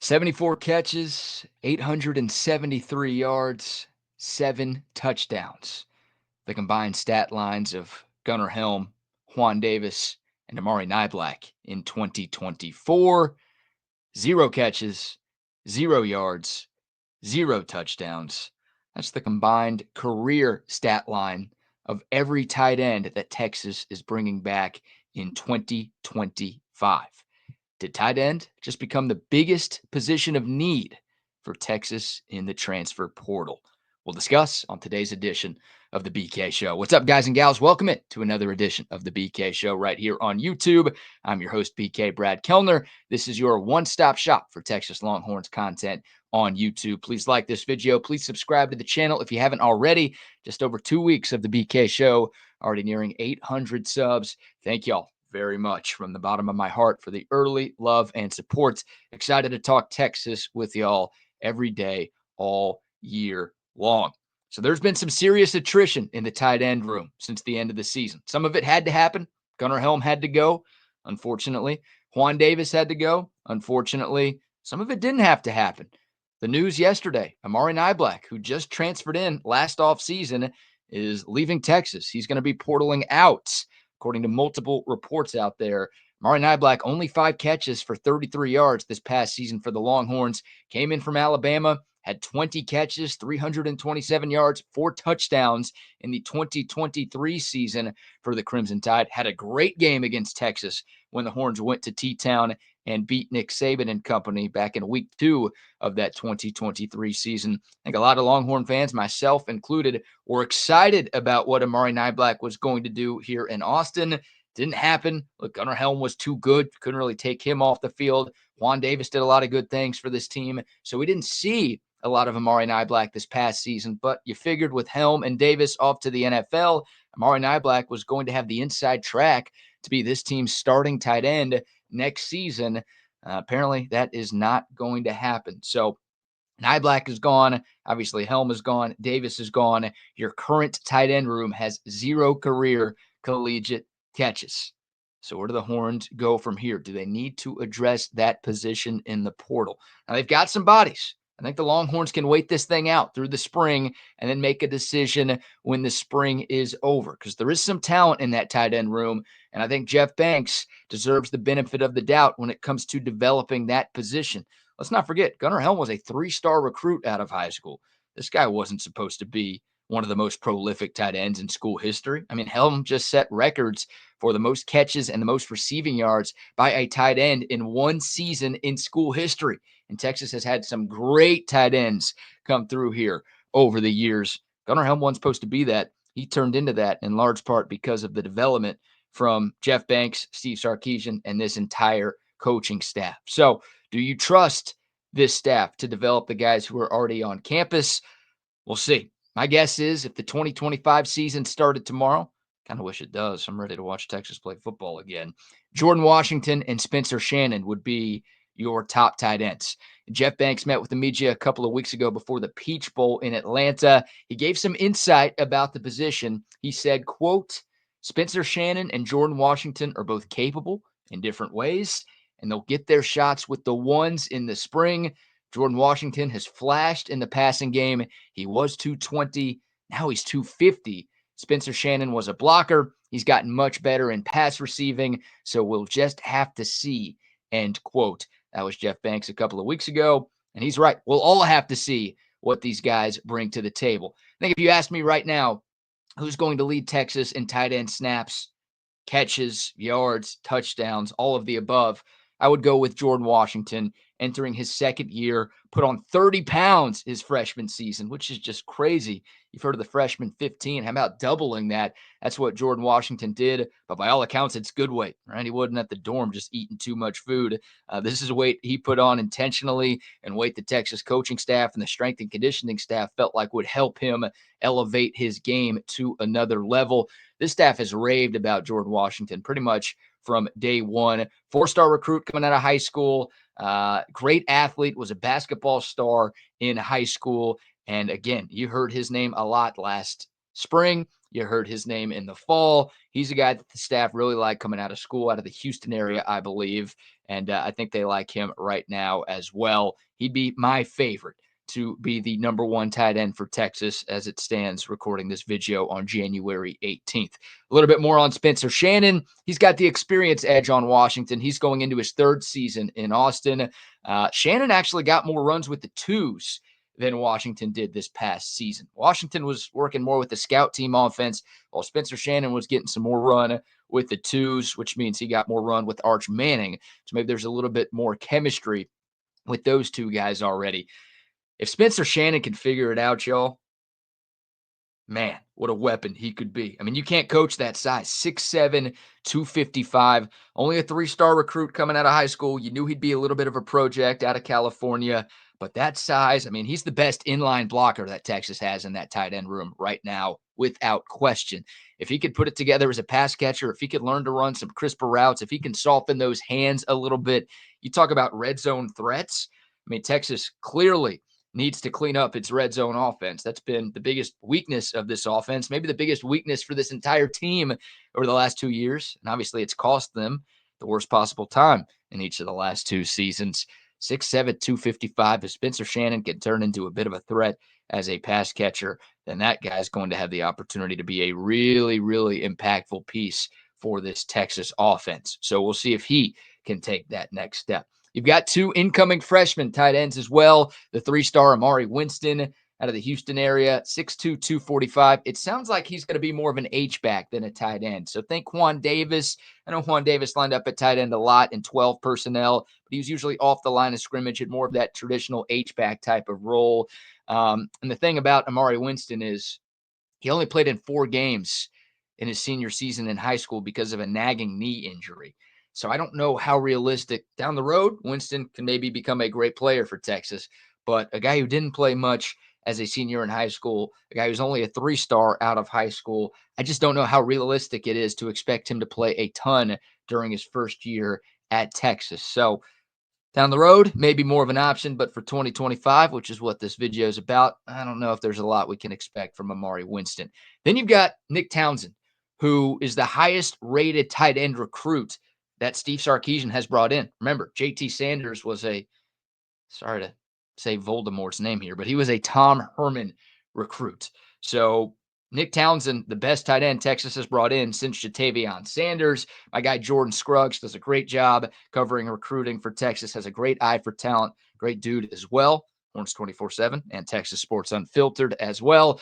74 catches, 873 yards, 7 touchdowns. The combined stat lines of Gunnar Helm, Juan Davis, and Amari Niblack in 2024. 0 catches, 0 yards, 0 touchdowns. That's the combined career stat line of every tight end that Texas is bringing back in 2025. Did tight end just become the biggest position of need for Texas in the transfer portal? We'll discuss on today's edition of the BK Show. What's up, guys and gals? Welcome in to another edition of the BK Show right here on YouTube. I'm your host, BK Brad Kellner. This is your one-stop shop for Texas Longhorns content on YouTube. Please like this video. Please subscribe to the channel if you haven't already. Just over 2 weeks of the BK Show, already nearing 800 subs. Thank y'all very much from the bottom of my heart for the early love and support. Excited to talk Texas with y'all every day, all year long. So there's been some serious attrition in the tight end room since the end of the season. Some of it had to happen. Gunnar Helm had to go, unfortunately. Juan Davis had to go, unfortunately. Some of it didn't have to happen. The news yesterday, Amari Niblack, who just transferred in last offseason, is leaving Texas. He's going to be portaling out. According to multiple reports out there, Amari Niblack, only 5 catches for 33 yards this past season for the Longhorns. Came in from Alabama, had 20 catches, 327 yards, 4 touchdowns in the 2023 season for the Crimson Tide. Had a great game against Texas when the Horns went to T-Town and beat Nick Saban and company back in week 2 of that 2023 season. I think a lot of Longhorn fans, myself included, were excited about what Amari Niblack was going to do here in Austin. Didn't happen. Look, Gunnar Helm was too good. Couldn't really take him off the field. Juan Davis did a lot of good things for this team. So we didn't see a lot of Amari Niblack this past season, but you figured with Helm and Davis off to the NFL, Amari Niblack was going to have the inside track to be this team's starting tight end next season. Apparently, that is not going to happen. So Niblack is gone. Obviously, Helm is gone. Davis is gone. Your current tight end room has 0 career collegiate catches. So where do the Horns go from here? Do they need to address that position in the portal? Now, they've got some bodies. I think the Longhorns can wait this thing out through the spring and then make a decision when the spring is over, because there is some talent in that tight end room, and I think Jeff Banks deserves the benefit of the doubt when it comes to developing that position. Let's not forget, Gunnar Helm was a 3-star recruit out of high school. This guy wasn't supposed to be one of the most prolific tight ends in school history. I mean, Helm just set records for the most catches and the most receiving yards by a tight end in one season in school history. And Texas has had some great tight ends come through here over the years. Gunnar Helm wasn't supposed to be that. He turned into that in large part because of the development from Jeff Banks, Steve Sarkisian, and this entire coaching staff. So do you trust this staff to develop the guys who are already on campus? We'll see. My guess is if the 2025 season started tomorrow, kind of wish it does. I'm ready to watch Texas play football again. Jordan Washington and Spencer Shannon would be your top tight ends. Jeff Banks met with the media a couple of weeks ago before the Peach Bowl in Atlanta. He gave some insight about the position. He said, quote, Spencer Shannon and Jordan Washington are both capable in different ways, and they'll get their shots with the ones in the spring. Jordan Washington has flashed in the passing game. He was 220. Now he's 250. Spencer Shannon was a blocker. He's gotten much better in pass receiving, so we'll just have to see, end quote. That was Jeff Banks a couple of weeks ago, and he's right. We'll all have to see what these guys bring to the table. I think if you ask me right now, who's going to lead Texas in tight end snaps, catches, yards, touchdowns, all of the above, I would go with Jordan Washington entering his second year, put on 30 pounds his freshman season, which is just crazy. You've heard of the freshman 15. How about doubling that? That's what Jordan Washington did. But by all accounts, it's good weight, right? He wasn't at the dorm just eating too much food. This is weight he put on intentionally, and weight the Texas coaching staff and the strength and conditioning staff felt like would help him elevate his game to another level. This staff has raved about Jordan Washington pretty much from day one. 4-star recruit coming out of high school. Great athlete, was a basketball star in high school. And again, you heard his name a lot last spring. You heard his name in the fall. He's a guy that the staff really like coming out of school, out of the Houston area, I believe. And I think they like him right now as well. He'd be my favorite to be the number one tight end for Texas as it stands recording this video on January 18th. A little bit more on Spencer Shannon. He's got the experience edge on Washington. He's going into his third season in Austin. Shannon actually got more runs with the twos than Washington did this past season. Washington was working more with the scout team offense, while Spencer Shannon was getting some more run with the twos, which means he got more run with Arch Manning. So maybe there's a little bit more chemistry with those two guys already. If Spencer Shannon can figure it out, y'all, man, what a weapon he could be. I mean, you can't coach that size. 6'7", 255, only a three-star recruit coming out of high school. You knew he'd be a little bit of a project out of California, but that size, I mean, he's the best inline blocker that Texas has in that tight end room right now, without question. If he could put it together as a pass catcher, if he could learn to run some crisper routes, if he can soften those hands a little bit, you talk about red zone threats. I mean, Texas clearly needs to clean up its red zone offense. That's been the biggest weakness of this offense, maybe the biggest weakness for this entire team over the last 2 years. And obviously it's cost them the worst possible time in each of the last two seasons. 6'7", 255. If Spencer Shannon can turn into a bit of a threat as a pass catcher, then that guy's going to have the opportunity to be a really, really impactful piece for this Texas offense. So we'll see if he can take that next step. You've got two incoming freshman tight ends as well. The three-star Amari Winston out of the Houston area, 6'2", 245. It sounds like he's going to be more of an H-back than a tight end. So think Juan Davis. I know Juan Davis lined up at tight end a lot in 12 personnel, but he was usually off the line of scrimmage at more of that traditional H-back type of role. And the thing about Amari Winston is he only played in 4 games in his senior season in high school because of a nagging knee injury. So I don't know how realistic down the road Winston can maybe become a great player for Texas, but a guy who didn't play much as a senior in high school, a guy who's only a 3-star out of high school, I just don't know how realistic it is to expect him to play a ton during his first year at Texas. So down the road, maybe more of an option, but for 2025, which is what this video is about, I don't know if there's a lot we can expect from Amari Winston. Then you've got Nick Townsen, who is the highest rated tight end recruit that Steve Sarkisian has brought in. Remember, JT Sanders was sorry to say Voldemort's name here, but he was a Tom Herman recruit. So Nick Townsen, the best tight end Texas has brought in since Jatavion Sanders. My guy Jordan Scruggs does a great job covering recruiting for Texas, has a great eye for talent, great dude as well. Horns 24/7 and Texas Sports Unfiltered as well.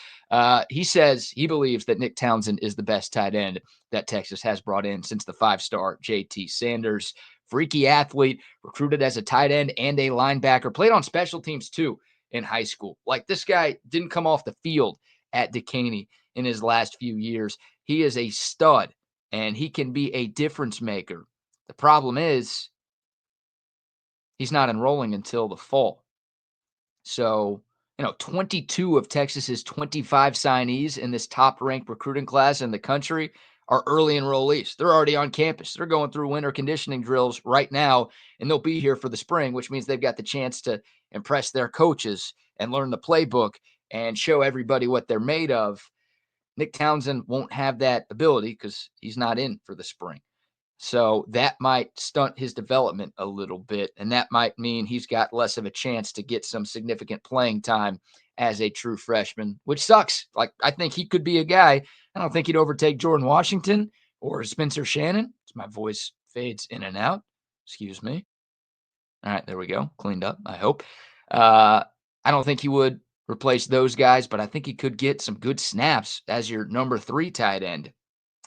He says he believes that Nick Townsen is the best tight end that Texas has brought in since the 5-star JT Sanders. Freaky athlete, recruited as a tight end and a linebacker, played on special teams too in high school. Like, this guy didn't come off the field at Dekaney in his last few years. He is a stud, and he can be a difference maker. The problem is he's not enrolling until the fall. So, 22 of Texas's 25 signees in this top-ranked recruiting class in the country are early enrollees. They're already on campus. They're going through winter conditioning drills right now, and they'll be here for the spring, which means they've got the chance to impress their coaches and learn the playbook and show everybody what they're made of. Nick Townsen won't have that ability because he's not in for the spring. So that might stunt his development a little bit, and that might mean he's got less of a chance to get some significant playing time as a true freshman, which sucks. Like, I think he could be a guy. I don't think he'd overtake Jordan Washington or Spencer Shannon. My voice fades in and out. Excuse me. All right, there we go. Cleaned up, I hope. I don't think he would replace those guys, but I think he could get some good snaps as your number 3 tight end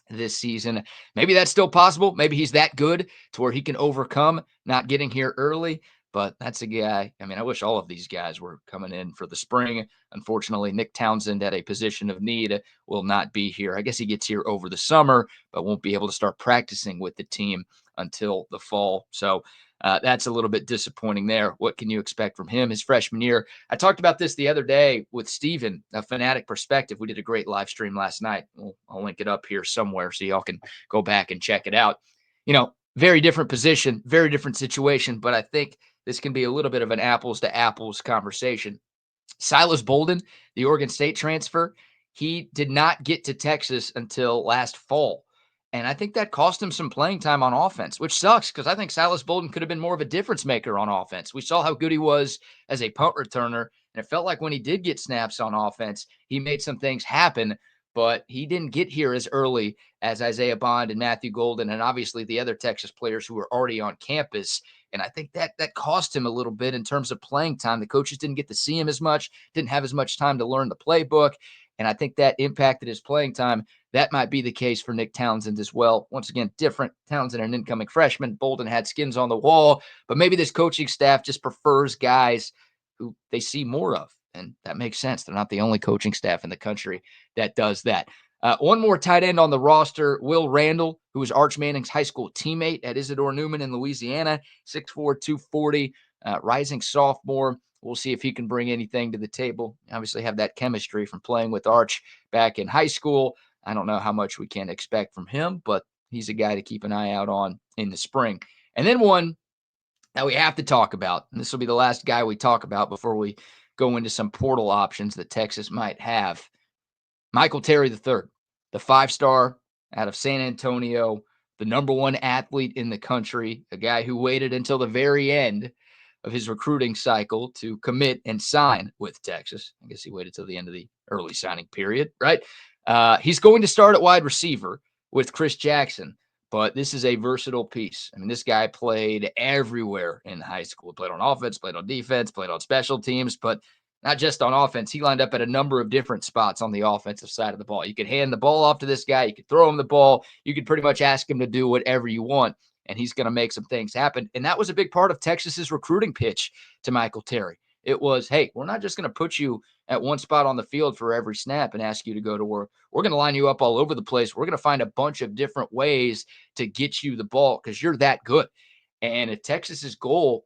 this season. Maybe that's still possible. Maybe he's that good to where he can overcome not getting here early. But that's a guy. I mean, I wish all of these guys were coming in for the spring. Unfortunately, Nick Townsend at a position of need will not be here. I guess he gets here over the summer, but won't be able to start practicing with the team until the fall. So that's a little bit disappointing there. What can you expect from him his freshman year? I talked about this the other day with Steven, a Fanatic Perspective. We did a great live stream last night. I'll link it up here somewhere so y'all can go back and check it out. Very different position, very different situation, but I think this can be a little bit of an apples to apples conversation. Silas Bolden, the Oregon State transfer, he did not get to Texas until last fall. And I think that cost him some playing time on offense, which sucks because I think Silas Bolden could have been more of a difference maker on offense. We saw how good he was as a punt returner, and it felt like when he did get snaps on offense, he made some things happen, but he didn't get here as early as Isaiah Bond and Matthew Golden, and obviously the other Texas players who were already on campus. And I think that cost him a little bit in terms of playing time. The coaches didn't get to see him as much, didn't have as much time to learn the playbook. And I think that impacted his playing time. That might be the case for Nick Townsend as well. Once again, different. Townsend, an incoming freshman. Bolden had skins on the wall, but maybe this coaching staff just prefers guys who they see more of. And that makes sense. They're not the only coaching staff in the country that does that. One more tight end on the roster, Will Randall, who was Arch Manning's high school teammate at Isidore Newman in Louisiana, 6'4", 240, rising sophomore. We'll see if he can bring anything to the table. Obviously have that chemistry from playing with Arch back in high school. I don't know how much we can expect from him, but he's a guy to keep an eye out on in the spring. And then one that we have to talk about, and this will be the last guy we talk about before we go into some portal options that Texas might have. Michael Terry III, the 5-star out of San Antonio, the number 1 athlete in the country, a guy who waited until the very end of his recruiting cycle to commit and sign with Texas. I guess he waited till the end of the early signing period, right? He's going to start at wide receiver with Chris Jackson, but this is a versatile piece. I mean, this guy played everywhere in high school. He played on offense, played on defense, played on special teams, but not just on offense. He lined up at a number of different spots on the offensive side of the ball. You could hand the ball off to this guy. You could throw him the ball. You could pretty much ask him to do whatever you want, and he's going to make some things happen. And that was a big part of Texas's recruiting pitch to Michael Terry. It was, hey, we're not just going to put you at one spot on the field for every snap and ask you to go to work. We're going to line you up all over the place. We're going to find a bunch of different ways to get you the ball because you're that good. And if Texas's goal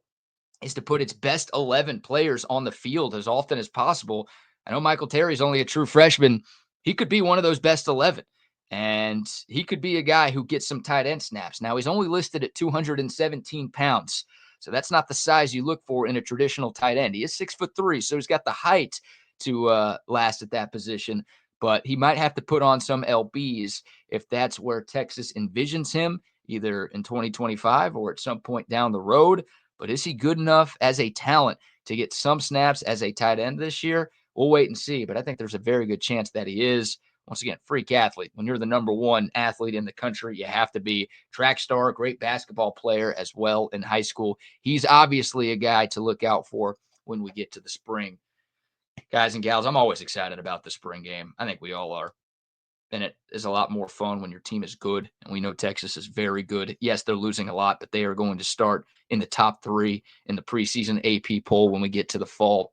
is to put its best 11 players on the field as often as possible. I know Michael Terry's only a true freshman. He could be one of those best 11, and he could be a guy who gets some tight end snaps. Now, he's only listed at 217 pounds, so that's not the size you look for in a traditional tight end. He is 6'3", so he's got the height to last at that position, but he might have to put on some LBs if that's where Texas envisions him, either in 2025 or at some point down the road. But is he good enough as a talent to get some snaps as a tight end this year? We'll wait and see, but I think there's a very good chance that he is. Once again, freak athlete. When you're the number 1 athlete in the country, you have to be. Track star, great basketball player as well in high school. He's obviously a guy to look out for when we get to the spring. Guys and gals, I'm always excited about the spring game. I think we all are. And it is a lot more fun when your team is good. And we know Texas is very good. Yes, they're losing a lot, but they are going to start in the top 3 in the preseason AP poll when we get to the fall.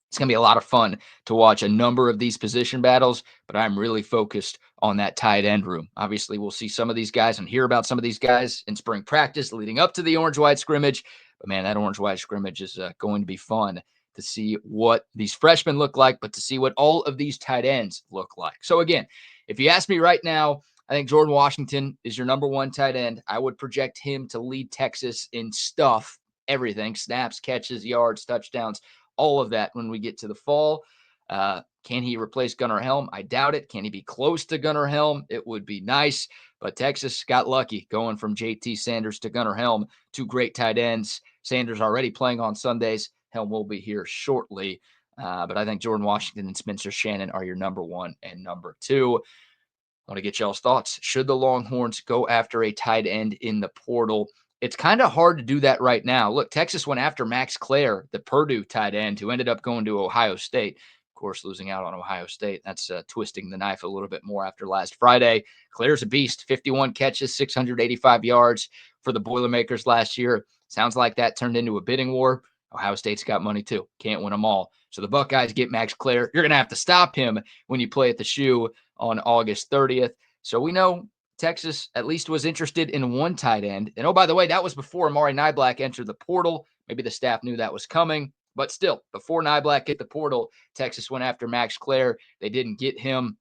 It's going to be a lot of fun to watch a number of these position battles, but I'm really focused on that tight end room. Obviously, we'll see some of these guys and hear about some of these guys in spring practice leading up to the orange-white scrimmage. But, man, that orange-white scrimmage is going to be fun to see what these freshmen look like, but to see what all of these tight ends look like. So, again, if you ask me right now, I think Jordan Washington is your number 1 tight end. I would project him to lead Texas in stuff, everything, snaps, catches, yards, touchdowns, all of that when we get to the fall. Can he replace Gunnar Helm? I doubt it. Can he be close to Gunnar Helm? It would be nice. But Texas got lucky going from JT Sanders to Gunnar Helm, 2 great tight ends. Sanders already playing on Sundays. Helm will be here shortly. But I think Jordan Washington and Spencer Shannon are your number 1 and number 2. I want to get y'all's thoughts. Should the Longhorns go after a tight end in the portal? It's kind of hard to do that right now. Look, Texas went after Max Clare, the Purdue tight end, who ended up going to Ohio State. Of course, losing out on Ohio State. That's twisting the knife a little bit more after last Friday. Clare's a beast. 51 catches, 685 yards for the Boilermakers last year. Sounds like that turned into a bidding war. Ohio State's got money too. Can't win them all. So the Buckeyes get Max Clare. You're going to have to stop him when you play at the Shoe on August 30th. So we know Texas at least was interested in 1 tight end. And oh, by the way, that was before Amari Niblack entered the portal. Maybe the staff knew that was coming. But still, before Niblack hit the portal, Texas went after Max Clare. They didn't get him.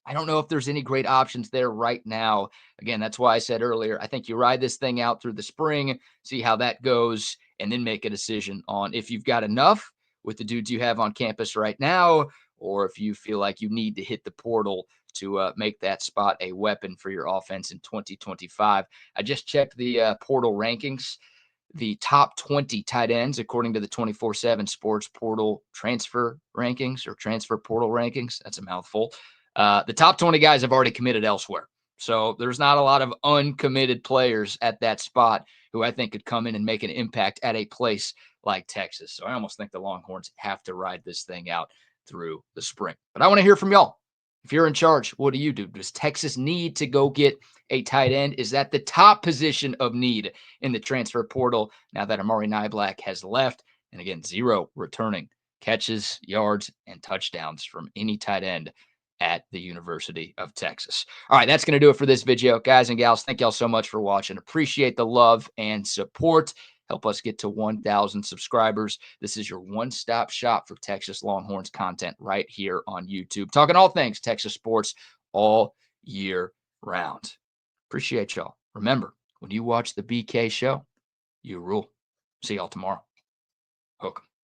I don't know if there's any great options there right now. Again, that's why I said earlier, I think you ride this thing out through the spring, see how that goes, and then make a decision on if you've got enough with the dudes you have on campus right now, or if you feel like you need to hit the portal to make that spot a weapon for your offense in 2025. I just checked the portal rankings. The top 20 tight ends, according to the 24/7 Sports Portal transfer rankings or transfer portal rankings. That's a mouthful. The top 20 guys have already committed elsewhere. So there's not a lot of uncommitted players at that spot who I think could come in and make an impact at a place like Texas. So I almost think the Longhorns have to ride this thing out through the spring. But I want to hear from y'all. If you're in charge, what do you do? Does Texas need to go get a tight end? Is that the top position of need in the transfer portal now that Amari Niblack has left? And again, 0 returning catches, yards, and touchdowns from any tight end at the University of Texas. All right, that's going to do it for this video. Guys and gals, thank y'all so much for watching. Appreciate the love and support. Help us get to 1,000 subscribers. This is your one-stop shop for Texas Longhorns content right here on YouTube. Talking all things Texas sports all year round. Appreciate y'all. Remember, when you watch the BK show, you rule. See y'all tomorrow. Hook 'em.